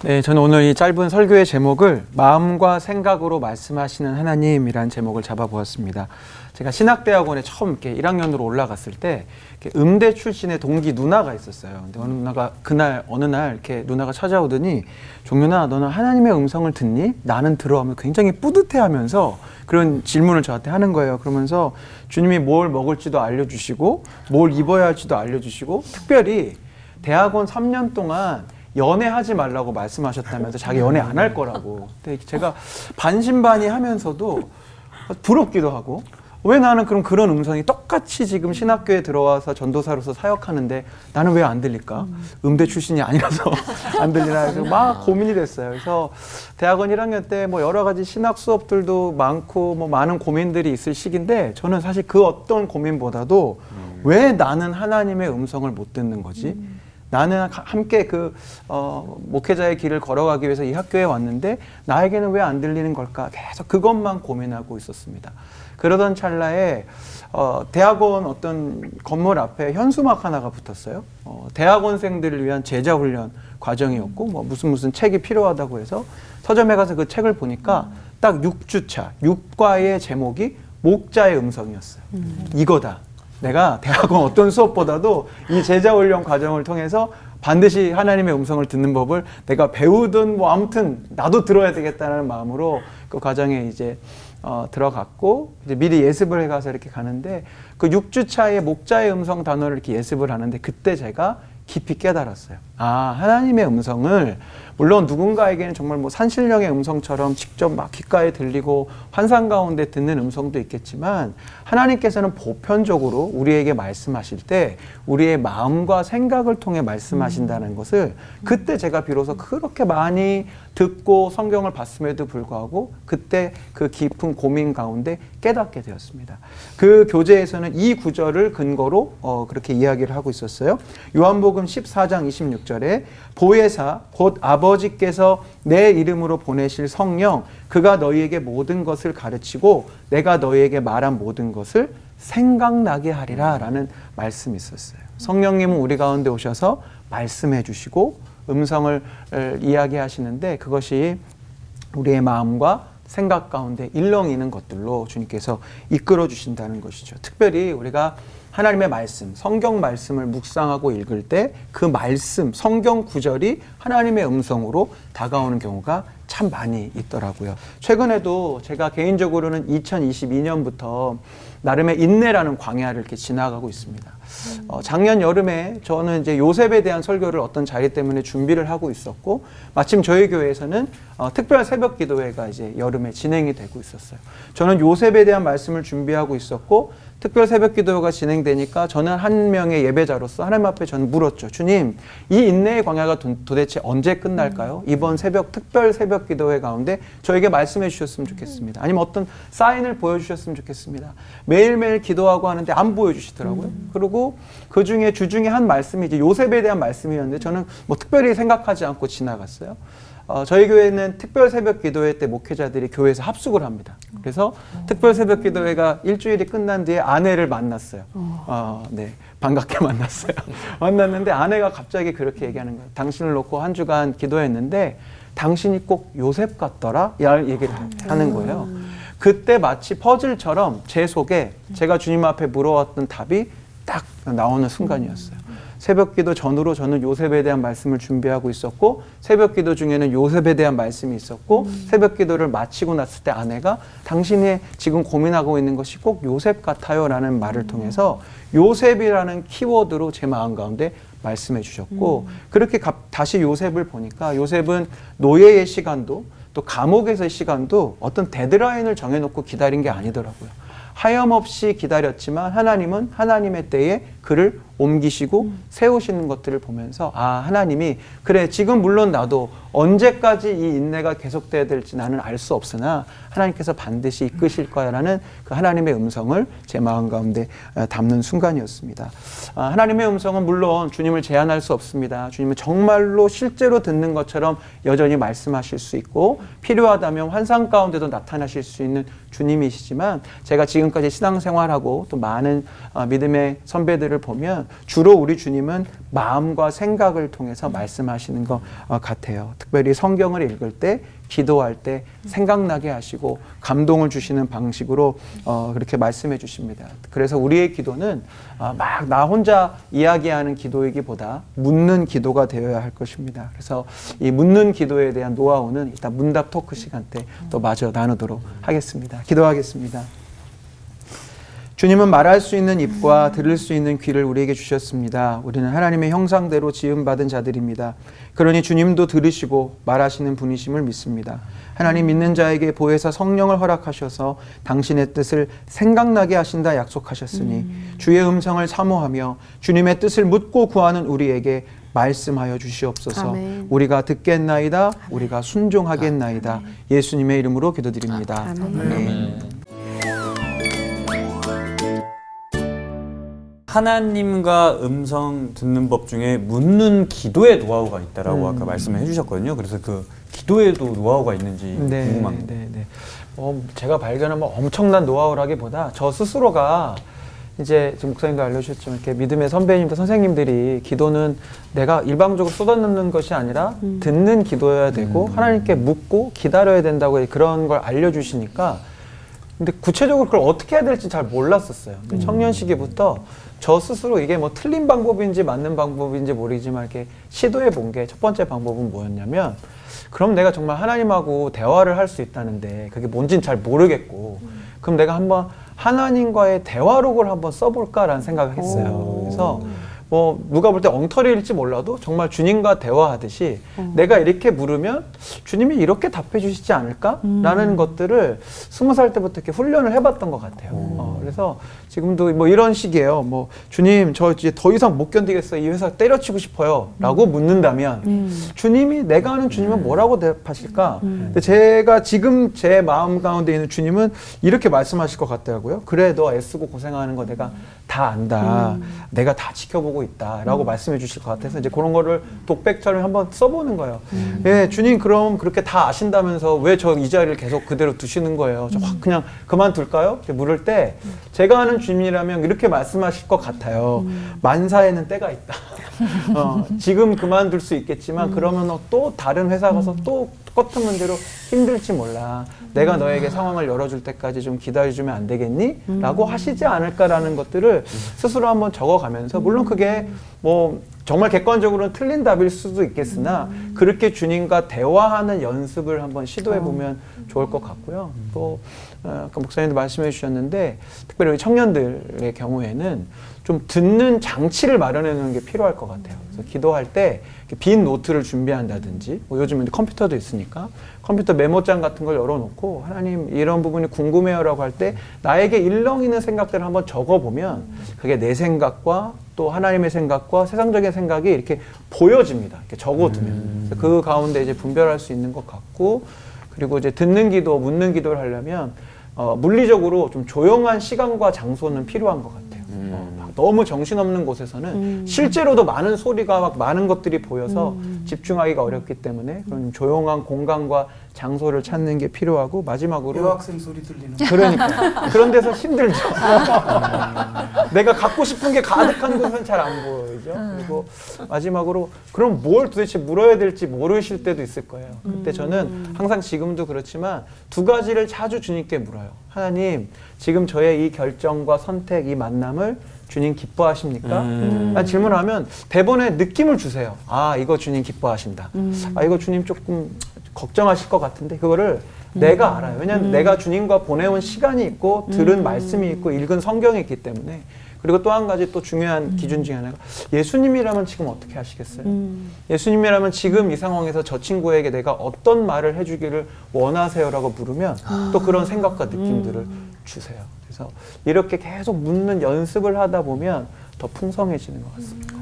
네, 저는 오늘 이 짧은 설교의 제목을 마음과 생각으로 말씀하시는 하나님이란 제목을 잡아보았습니다. 제가 신학대학원에 처음 이렇게 1학년으로 올라갔을 때 음대 출신의 동기 누나가 있었어요. 근데 어느 날 이렇게 누나가 찾아오더니 종윤아, 너는 하나님의 음성을 듣니? 나는 들어하면 굉장히 뿌듯해하면서 그런 질문을 저한테 하는 거예요. 그러면서 주님이 뭘 먹을지도 알려주시고 뭘 입어야 할지도 알려주시고 특별히 대학원 3년 동안 연애하지 말라고 말씀하셨다면서 자기 연애 안 할 거라고. 근데 제가 반신반의하면서도 부럽기도 하고 왜 나는 그런 음성이 똑같이 지금 신학교에 들어와서 전도사로서 사역하는데 나는 왜 안 들릴까? 음대 출신이 아니라서 안 들리나 해서 막 고민이 됐어요. 그래서 대학원 1학년 때 뭐 여러 가지 신학 수업들도 많고 뭐 많은 고민들이 있을 시기인데 저는 사실 그 어떤 고민보다도 왜 나는 하나님의 음성을 못 듣는 거지? 나는 함께 목회자의 길을 걸어가기 위해서 이 학교에 왔는데 나에게는 왜 안 들리는 걸까? 계속 그것만 고민하고 있었습니다. 그러던 찰나에 대학원 어떤 건물 앞에 현수막 하나가 붙었어요. 대학원생들을 위한 제자훈련 과정이었고 뭐 무슨 책이 필요하다고 해서 서점에 가서 그 책을 보니까 딱 6주차 6과의 제목이 목자의 음성이었어요. 이거다. 내가 대학원 어떤 수업보다도 이 제자훈련 과정을 통해서 반드시 하나님의 음성을 듣는 법을 내가 배우든 뭐 아무튼 나도 들어야 되겠다는 마음으로 그 과정에 이제 들어갔고 이제 미리 예습을 해가서 이렇게 가는데 그 6주차의 목자의 음성 단어를 이렇게 예습을 하는데 그때 제가 깊이 깨달았어요. 아, 하나님의 음성을 물론 누군가에게는 정말 뭐 산신령의 음성처럼 직접 막 귓가에 들리고 환상 가운데 듣는 음성도 있겠지만 하나님께서는 보편적으로 우리에게 말씀하실 때 우리의 마음과 생각을 통해 말씀하신다는 것을 그때 제가 비로소 그렇게 많이 듣고 성경을 봤음에도 불구하고 그때 그 깊은 고민 가운데 깨닫게 되었습니다. 그 교재에서는 이 구절을 근거로 그렇게 이야기를 하고 있었어요. 요한복음 14장 26절에 보혜사 곧 아버지께서 내 이름으로 보내실 성령 그가 너희에게 모든 것을 가르치고 내가 너희에게 말한 모든 것을 생각나게 하리라 라는 말씀이 있었어요. 성령님은 우리 가운데 오셔서 말씀해 주시고 음성을 이야기하시는데 그것이 우리의 마음과 생각 가운데 일렁이는 것들로 주님께서 이끌어 주신다는 것이죠. 특별히 우리가 하나님의 말씀, 성경 말씀을 묵상하고 읽을 때 그 말씀, 성경 구절이 하나님의 음성으로 다가오는 경우가 참 많이 있더라고요. 최근에도 제가 개인적으로는 2022년부터 나름의 인내라는 광야를 이렇게 지나가고 있습니다. 작년 여름에 저는 이제 요셉에 대한 설교를 어떤 자리 때문에 준비를 하고 있었고 마침 저희 교회에서는 특별 새벽 기도회가 이제 여름에 진행이 되고 있었어요. 저는 요셉에 대한 말씀을 준비하고 있었고 특별 새벽 기도회가 진행되니까 저는 한 명의 예배자로서 하나님 앞에 저는 물었죠. 주님, 이 인내의 광야가 도대체 언제 끝날까요? 이번 특별 새벽 기도회 가운데 저에게 말씀해 주셨으면 좋겠습니다. 아니면 어떤 사인을 보여주셨으면 좋겠습니다. 매일매일 기도하고 하는데 안 보여주시더라고요. 그리고 그 중에 주중에 한 말씀이 이제 요셉에 대한 말씀이었는데 저는 뭐 특별히 생각하지 않고 지나갔어요. 저희 교회는 특별 새벽 기도회 때 목회자들이 교회에서 합숙을 합니다. 그래서 특별 새벽 기도회가 일주일이 끝난 뒤에 아내를 만났어요. 네, 반갑게 만났어요. 만났는데 아내가 갑자기 그렇게 얘기하는 거예요. 당신을 놓고 한 주간 기도했는데 당신이 꼭 요셉 같더라? 이런 얘기를 하는 거예요. 그때 마치 퍼즐처럼 제 속에 제가 주님 앞에 물어왔던 답이 딱 나오는 순간이었어요. 새벽 기도 전후로 저는 요셉에 대한 말씀을 준비하고 있었고 새벽 기도 중에는 요셉에 대한 말씀이 있었고 새벽 기도를 마치고 났을 때 아내가 당신이 지금 고민하고 있는 것이 꼭 요셉 같아요 라는 말을 통해서 요셉이라는 키워드로 제 마음 가운데 말씀해 주셨고 그렇게 다시 요셉을 보니까 요셉은 노예의 시간도 또 감옥에서의 시간도 어떤 데드라인을 정해놓고 기다린 게 아니더라고요. 하염없이 기다렸지만 하나님은 하나님의 때에 그를 옮기시고 세우시는 것들을 보면서 아, 하나님이 그래 지금 물론 나도 언제까지 이 인내가 계속돼야 될지 나는 알 수 없으나 하나님께서 반드시 이끄실 거야 라는 그 하나님의 음성을 제 마음 가운데 담는 순간이었습니다. 하나님의 음성은 물론 주님을 제한할 수 없습니다. 주님은 정말로 실제로 듣는 것처럼 여전히 말씀하실 수 있고 필요하다면 환상 가운데도 나타나실 수 있는 주님이시지만 제가 지금까지 신앙생활하고 또 많은 믿음의 선배들을 보면 주로 우리 주님은 마음과 생각을 통해서 말씀하시는 것 같아요. 특별히 성경을 읽을 때, 기도할 때 생각나게 하시고 감동을 주시는 방식으로 그렇게 말씀해 주십니다. 그래서 우리의 기도는 막 나 혼자 이야기하는 기도이기보다 묻는 기도가 되어야 할 것입니다. 그래서 이 묻는 기도에 대한 노하우는 이따 문답 토크 시간 때 또 마저 나누도록 하겠습니다. 기도하겠습니다. 주님은 말할 수 있는 입과 들을 수 있는 귀를 우리에게 주셨습니다. 우리는 하나님의 형상대로 지음받은 자들입니다. 그러니 주님도 들으시고 말하시는 분이심을 믿습니다. 하나님 믿는 자에게 보혜사 성령을 허락하셔서 당신의 뜻을 생각나게 하신다 약속하셨으니 주의 음성을 사모하며 주님의 뜻을 묻고 구하는 우리에게 말씀하여 주시옵소서. 아멘. 우리가 듣겠나이다. 아멘. 우리가 순종하겠나이다. 아멘. 예수님의 이름으로 기도드립니다. 아멘. 아멘. 하나님과 음성 듣는 법 중에 묻는 기도의 노하우가 있다라고 아까 말씀을 해주셨거든요. 그래서 그 기도에도 노하우가 있는지 궁금합니다. 제가 발견한 엄청난 노하우라기보다 저 스스로가 이제 지금 목사님도 알려주셨지만 이렇게 믿음의 선배님들 선생님들이 기도는 내가 일방적으로 쏟아넣는 것이 아니라 듣는 기도여야 되고 하나님께 묻고 기다려야 된다고 그런 걸 알려주시니까 근데 구체적으로 그걸 어떻게 해야 될지 잘 몰랐었어요. 청년 시기부터 저 스스로 이게 뭐 틀린 방법인지 맞는 방법인지 모르지만 이렇게 시도해 본 게 첫 번째 방법은 뭐였냐면 그럼 내가 정말 하나님하고 대화를 할 수 있다는데 그게 뭔진 잘 모르겠고 그럼 내가 한번 하나님과의 대화록을 한번 써볼까라는 생각을 했어요. 그래서 뭐 누가 볼 때 엉터리일지 몰라도 정말 주님과 대화하듯이 내가 이렇게 물으면 주님이 이렇게 답해 주시지 않을까라는 것들을 20살 때부터 이렇게 훈련을 해봤던 것 같아요. 그래서 지금도 뭐 이런 식이에요. 뭐 주님 저 이제 더 이상 못 견디겠어요. 이 회사 때려치고 싶어요. 라고 묻는다면 주님이 내가 아는 주님은 뭐라고 대답하실까? 근데 제가 지금 제 마음 가운데 있는 주님은 이렇게 말씀하실 것 같더라고요. 그래 너 애쓰고 고생하는 거 내가 다 안다. 내가 다 지켜보고 있다라고 말씀해 주실 것 같아서 이제 그런 거를 독백처럼 한번 써보는 거예요. 예, 주님 그럼 그렇게 다 아신다면서 왜 저 이 자리를 계속 그대로 두시는 거예요? 저 확 그냥 그만둘까요? 이렇게 물을 때 제가 아는 주님이라면 이렇게 말씀하실 것 같아요. 만사에는 때가 있다. 지금 그만둘 수 있겠지만 그러면 또 다른 회사 가서 또 똑같은 문제로 힘들지 몰라. 내가 너에게 상황을 열어줄 때까지 좀 기다려주면 안 되겠니? 라고 하시지 않을까라는 것들을 스스로 한번 적어가면서 물론 그게 뭐 정말 객관적으로는 틀린 답일 수도 있겠으나 그렇게 주님과 대화하는 연습을 한번 시도해보면 좋을 것 같고요. 또 아까 목사님도 말씀해 주셨는데 특별히 우리 청년들의 경우에는 좀 듣는 장치를 마련해 놓는 게 필요할 것 같아요. 그래서 기도할 때 빈 노트를 준비한다든지 뭐 요즘은 컴퓨터도 있으니까 컴퓨터 메모장 같은 걸 열어놓고 하나님 이런 부분이 궁금해요라고 할 때 나에게 일렁이는 생각들을 한번 적어보면 그게 내 생각과 또 하나님의 생각과 세상적인 생각이 이렇게 보여집니다. 이렇게 적어두면 그 가운데 이제 분별할 수 있는 것 같고 그리고 이제 듣는 기도, 묻는 기도를 하려면 물리적으로 좀 조용한 시간과 장소는 필요한 것 같아요. 너무 정신없는 곳에서는 실제로도 많은 소리가 막 많은 것들이 보여서 집중하기가 어렵기 때문에 그런 조용한 공간과 장소를 찾는 게 필요하고 마지막으로 여학생 소리 들리는 그러니까 그런 데서 힘들죠. 내가 갖고 싶은 게 가득한 곳은 잘 안 보이죠. 그리고 마지막으로 그럼 뭘 도대체 물어야 될지 모르실 때도 있을 거예요. 그때 저는 항상 지금도 그렇지만 두 가지를 자주 주님께 물어요. 하나님 지금 저의 이 결정과 선택, 이 만남을 주님 기뻐하십니까? 질문하면 대본에 느낌을 주세요. 아 이거 주님 기뻐하신다. 아 이거 주님 조금 걱정하실 것 같은데 그거를 내가 알아요. 왜냐하면 내가 주님과 보내온 시간이 있고 들은 말씀이 있고 읽은 성경이 있기 때문에 그리고 또 한 가지 또 중요한 기준 중에 하나가 예수님이라면 지금 어떻게 하시겠어요? 예수님이라면 지금 이 상황에서 저 친구에게 내가 어떤 말을 해주기를 원하세요라고 물으면 또 그런 생각과 느낌들을 주세요. 그래서 이렇게 계속 묻는 연습을 하다 보면 더 풍성해지는 것 같습니다.